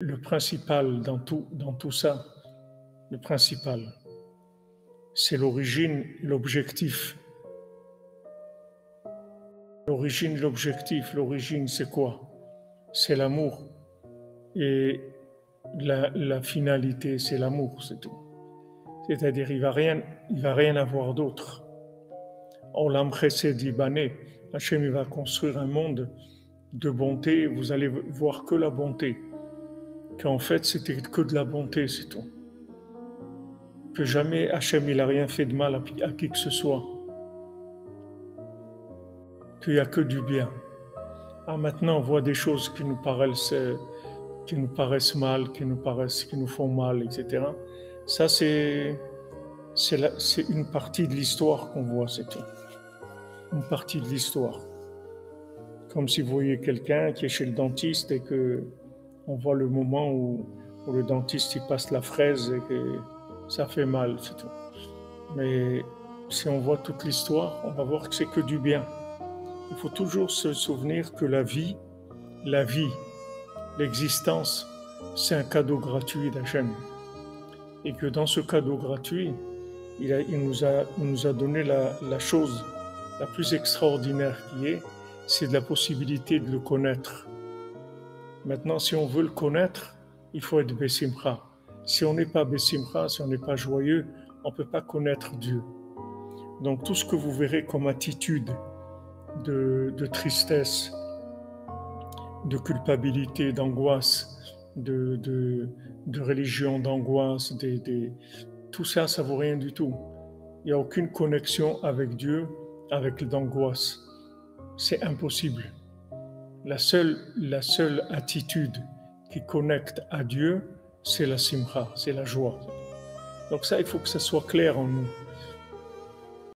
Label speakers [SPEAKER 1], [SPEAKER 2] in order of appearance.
[SPEAKER 1] Le principal dans tout ça, le principal, c'est l'origine, l'objectif. L'origine, c'est quoi? C'est l'amour. Et la finalité, c'est l'amour, c'est tout. C'est-à-dire, il va rien avoir d'autre. On l'a dit, Bané, Hachem, il va construire un monde de bonté, vous allez voir que la bonté. Qu'en fait, c'était que de la bonté, c'est tout. Que jamais Hachem, il a rien fait de mal à qui que ce soit. Qu'il n'y a que du bien. Ah, maintenant, on voit des choses qui nous paraissent mal, qui nous font mal, etc. Ça, c'est une partie de l'histoire qu'on voit, c'est tout. Une partie de l'histoire. Comme si vous voyez quelqu'un qui est chez le dentiste et que on voit le moment où le dentiste il passe la fraise et que ça fait mal, c'est tout. Mais si on voit toute l'histoire, on va voir que c'est que du bien. Il faut toujours se souvenir que la vie, l'existence, c'est un cadeau gratuit d'Hachem. Et que dans ce cadeau gratuit, il nous a donné la chose la plus extraordinaire qui est, c'est de la possibilité de le connaître. Maintenant, si on veut le connaître, il faut être Bessimcha. Si on n'est pas Bessimcha, si on n'est pas joyeux, on ne peut pas connaître Dieu. Donc tout ce que vous verrez comme attitude de tristesse, de culpabilité, d'angoisse, de religion, d'angoisse, tout ça, ça vaut rien du tout. Il n'y a aucune connexion avec Dieu, avec l'angoisse. C'est impossible. La seule attitude qui connecte à Dieu, c'est la simcha, c'est la joie. Donc ça, il faut que ça soit clair en nous.